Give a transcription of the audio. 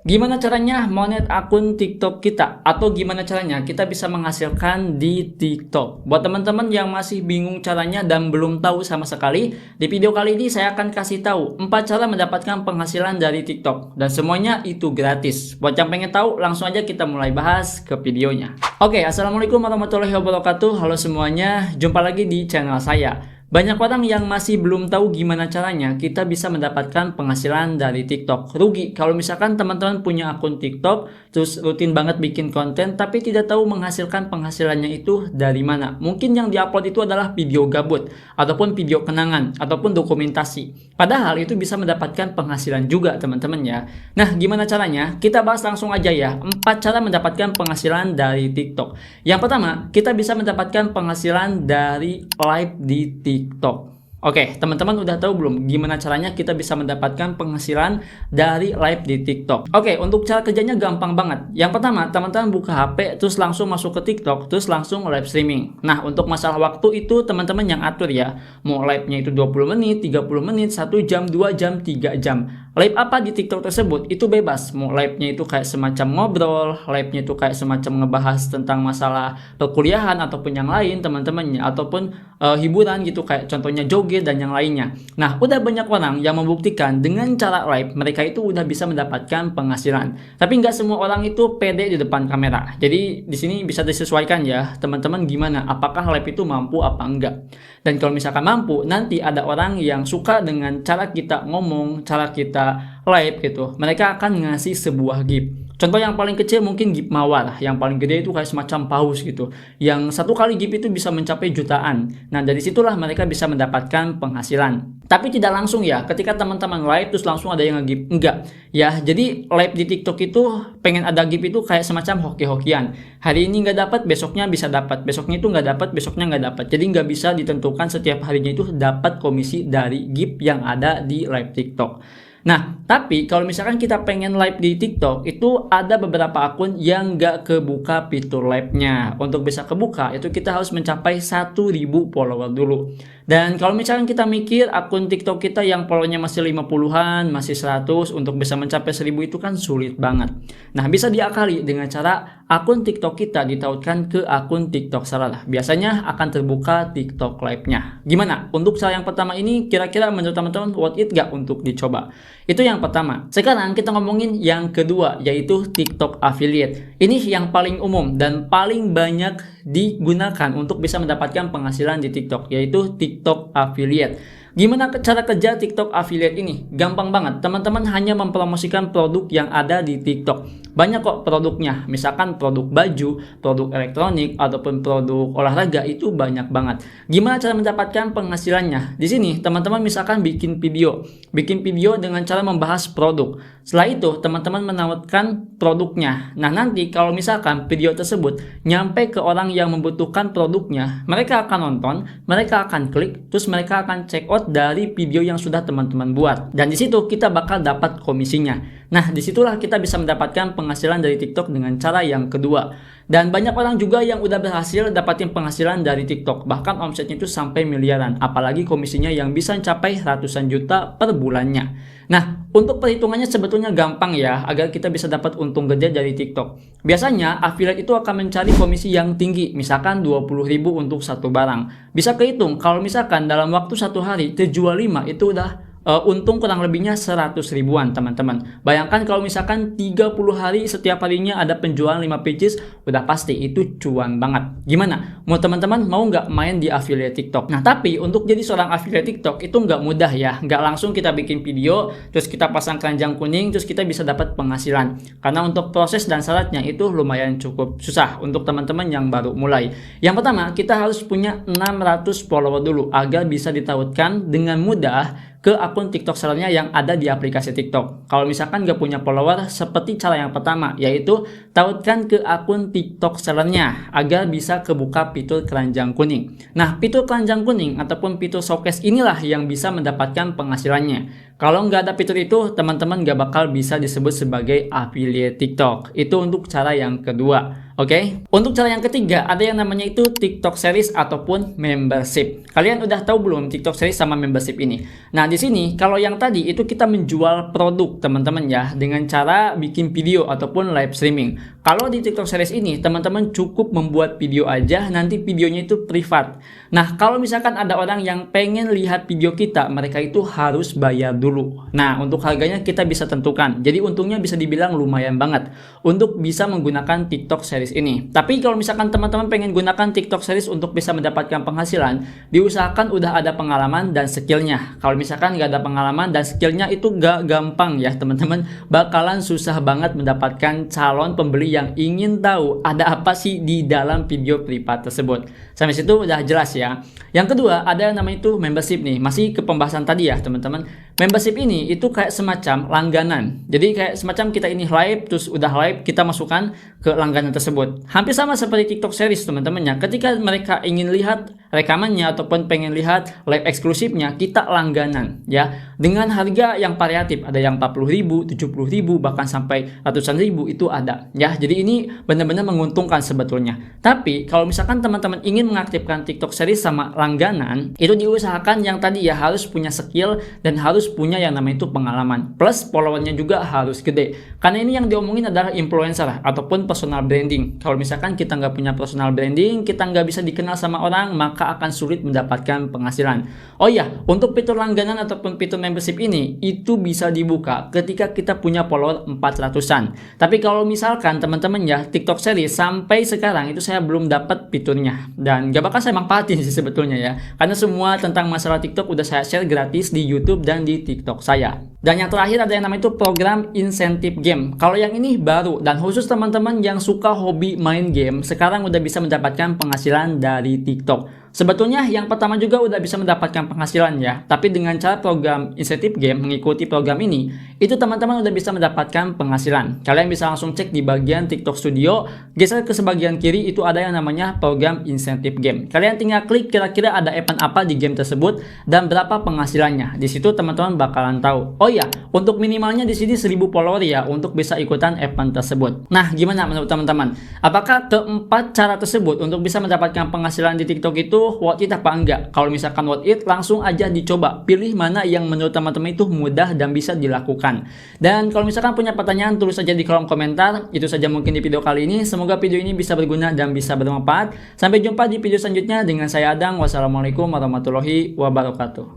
Gimana caranya monet akun TikTok kita? Atau gimana caranya kita bisa menghasilkan di TikTok? Buat teman-teman yang masih bingung caranya dan belum tahu sama sekali, di video kali ini saya akan kasih tahu 4 cara mendapatkan penghasilan dari TikTok. Dan semuanya itu gratis. Buat yang pengen tahu, langsung aja kita mulai bahas ke videonya. Oke, assalamualaikum warahmatullahi wabarakatuh. Halo semuanya, jumpa lagi di channel saya. Banyak orang yang masih belum tahu gimana caranya kita bisa mendapatkan penghasilan dari TikTok. Rugi kalau misalkan teman-teman punya akun TikTok, terus rutin banget bikin konten, tapi tidak tahu menghasilkan penghasilannya itu dari mana. Mungkin yang diupload itu adalah video gabut, ataupun video kenangan, ataupun dokumentasi. Padahal itu bisa mendapatkan penghasilan juga teman-teman ya. Nah, gimana caranya? Kita bahas langsung aja ya. 4 cara mendapatkan penghasilan dari TikTok. Yang pertama, kita bisa mendapatkan penghasilan dari live di TikTok. Oke, teman-teman udah tahu belum gimana caranya kita bisa mendapatkan penghasilan dari live di TikTok? Oke, untuk cara kerjanya gampang banget. Yang pertama, teman-teman buka HP, terus langsung masuk ke TikTok, terus langsung live streaming. Nah, untuk masalah waktu itu teman-teman yang atur ya. Mau live-nya itu 20 menit, 30 menit, 1 jam, 2 jam, 3 jam. Live apa di TikTok tersebut itu bebas. Mau live-nya itu kayak semacam ngobrol, live-nya itu kayak semacam ngebahas tentang masalah perkuliahan ataupun yang lain teman-temannya, ataupun hiburan gitu kayak contohnya joget dan yang lainnya. Nah, udah banyak orang yang membuktikan dengan cara live mereka itu udah bisa mendapatkan penghasilan. Tapi nggak semua orang itu pede di depan kamera. Jadi di sini bisa disesuaikan ya teman-teman, gimana apakah live itu mampu apa enggak. Dan kalau misalkan mampu, nanti ada orang yang suka dengan cara kita ngomong, cara kita live gitu. Mereka akan ngasih sebuah gift. Contoh yang paling kecil mungkin gift mawar, yang paling gede itu kayak semacam paus gitu. Yang satu kali gift itu bisa mencapai jutaan. Nah, dari situlah mereka bisa mendapatkan penghasilan. Tapi tidak langsung ya, ketika teman-teman live terus langsung ada yang nge-gift. Enggak. Ya, jadi live di TikTok itu pengen ada gift itu kayak semacam hoki-hokian. Hari ini nggak dapat, besoknya bisa dapat. Besoknya itu nggak dapat, besoknya nggak dapat. Jadi nggak bisa ditentukan setiap harinya itu dapat komisi dari gift yang ada di live TikTok. Nah, tapi kalau misalkan kita pengen live di TikTok, itu ada beberapa akun yang nggak kebuka fitur live-nya. Untuk bisa kebuka, itu kita harus mencapai 1.000 follower dulu. Dan kalau misalkan kita mikir akun TikTok kita yang followernya masih 50-an, masih 100, untuk bisa mencapai 1.000 itu kan sulit banget. Nah, bisa diakali dengan cara akun TikTok kita ditautkan ke akun TikTok salah. Biasanya akan terbuka TikTok live-nya. Gimana? Untuk cara yang pertama ini, kira-kira menurut teman-teman worth it gak untuk dicoba? Itu yang pertama. Sekarang kita ngomongin yang kedua, yaitu TikTok affiliate. Ini yang paling umum dan paling banyak digunakan untuk bisa mendapatkan penghasilan di TikTok, yaitu TikTok affiliate. Gimana cara kerja TikTok affiliate ini? Gampang banget. Teman-teman hanya mempromosikan produk yang ada di TikTok. Banyak kok produknya. Misalkan produk baju, produk elektronik, ataupun produk olahraga, itu banyak banget. Gimana cara mendapatkan penghasilannya? Di sini teman-teman misalkan bikin video. Bikin video dengan cara membahas produk. Setelah itu teman-teman menawarkan produknya. Nah, nanti kalau misalkan video tersebut nyampe ke orang yang membutuhkan produknya, mereka akan nonton, mereka akan klik, terus mereka akan check out dari video yang sudah teman-teman buat. Dan di situ kita bakal dapat komisinya. Nah, disitulah kita bisa mendapatkan penghasilan dari TikTok dengan cara yang kedua. Dan banyak orang juga yang udah berhasil dapatin penghasilan dari TikTok. Bahkan omsetnya itu sampai miliaran. Apalagi komisinya yang bisa mencapai ratusan juta per bulannya. Nah, untuk perhitungannya sebetulnya gampang ya, agar kita bisa dapat untung gede dari TikTok. Biasanya affiliate itu akan mencari komisi yang tinggi, misalkan 20.000 untuk satu barang. Bisa kehitung kalau misalkan dalam waktu satu hari terjual 5, itu udah untung kurang lebihnya 100 ribuan teman-teman. Bayangkan kalau misalkan 30 hari setiap harinya ada penjualan 5 pages, udah pasti itu cuan banget. Gimana? Mau teman-teman mau nggak main di affiliate TikTok? Nah, tapi untuk jadi seorang affiliate TikTok itu nggak mudah ya. Nggak langsung kita bikin video, terus kita pasang keranjang kuning, terus kita bisa dapat penghasilan. Karena untuk proses dan syaratnya itu lumayan cukup susah untuk teman-teman yang baru mulai. Yang pertama, kita harus punya 600 follower dulu agar bisa ditautkan dengan mudah ke akun TikTok sellernya yang ada di aplikasi TikTok. Kalau misalkan nggak punya follower, seperti cara yang pertama, yaitu tautkan ke akun TikTok sellernya agar bisa kebuka fitur keranjang kuning. Nah, fitur keranjang kuning ataupun fitur showcase inilah yang bisa mendapatkan penghasilannya. Kalau nggak ada fitur itu, teman-teman nggak bakal bisa disebut sebagai affiliate TikTok. Itu untuk cara yang kedua. Oke, untuk cara yang ketiga ada yang namanya itu TikTok Series ataupun membership. Kalian udah tahu belum TikTok Series sama membership ini? Nah, di sini kalau yang tadi itu kita menjual produk, teman-teman ya, dengan cara bikin video ataupun live streaming. Kalau di TikTok Series ini, teman-teman cukup membuat video aja, nanti videonya itu privat. Nah, kalau misalkan ada orang yang pengen lihat video kita, mereka itu harus bayar dulu. Nah, untuk harganya kita bisa tentukan. Jadi untungnya bisa dibilang lumayan banget untuk bisa menggunakan TikTok Series ini. Tapi kalau misalkan teman-teman pengen gunakan TikTok Series untuk bisa mendapatkan penghasilan, diusahakan udah ada pengalaman dan skillnya. Kalau misalkan nggak ada pengalaman dan skillnya itu nggak gampang ya teman-teman, bakalan susah banget mendapatkan calon pembeli yang ingin tahu ada apa sih di dalam video privat tersebut. Sampai situ udah jelas ya. Yang kedua ada yang namanya itu membership nih. Masih ke pembahasan tadi ya teman-teman. Membership ini itu kayak semacam langganan. Jadi kayak semacam kita ini live, terus udah live kita masukkan ke langganan tersebut. Hampir sama seperti TikTok Series teman-teman ya. Ketika mereka ingin lihat rekamannya ataupun pengen lihat live eksklusifnya, kita langganan ya. Dengan harga yang variatif, ada yang 40.000, 70.000, bahkan sampai ratusan ribu itu ada ya. Jadi ini benar-benar menguntungkan sebetulnya. Tapi kalau misalkan teman-teman ingin mengaktifkan TikTok Series sama langganan, itu diusahakan yang tadi ya harus punya skill dan harus punya yang namanya itu pengalaman. Plus followernya juga harus gede. Karena ini yang diomongin adalah influencer ataupun personal branding. Kalau misalkan kita nggak punya personal branding, kita nggak bisa dikenal sama orang, maka akan sulit mendapatkan penghasilan. Oh iya, untuk fitur langganan ataupun fitur membership ini, itu bisa dibuka ketika kita punya follower 400-an. Tapi kalau misalkan teman-teman ya, TikTok Series sampai sekarang itu saya belum dapat fiturnya. Dan gak bakal saya manfaatin sih sebetulnya ya. Karena semua tentang masalah TikTok udah saya share gratis di YouTube dan di TikTok saya. Dan yang terakhir ada yang namanya itu program insentif game. Kalau yang ini baru dan khusus teman-teman yang suka hobi main game, sekarang udah bisa mendapatkan penghasilan dari TikTok. Sebetulnya yang pertama juga udah bisa mendapatkan penghasilan ya, tapi dengan cara program insentif game mengikuti program ini, itu teman-teman udah bisa mendapatkan penghasilan. Kalian bisa langsung cek di bagian TikTok Studio, geser ke sebagian kiri itu ada yang namanya program insentif game. Kalian tinggal klik kira-kira ada event apa di game tersebut dan berapa penghasilannya. Di situ teman-teman bakalan tahu. Oh iya, untuk minimalnya di sini 1000 follower ya untuk bisa ikutan event tersebut. Nah, gimana menurut teman-teman? Apakah keempat cara tersebut untuk bisa mendapatkan penghasilan di TikTok itu worth it apa enggak? Kalau misalkan worth it, langsung aja dicoba. Pilih mana yang menurut teman-teman itu mudah dan bisa dilakukan. Dan kalau misalkan punya pertanyaan, tulis saja di kolom komentar. Itu saja mungkin di video kali ini. Semoga video ini bisa berguna dan bisa bermanfaat. Sampai jumpa di video selanjutnya dengan saya Adang. Wassalamualaikum warahmatullahi wabarakatuh.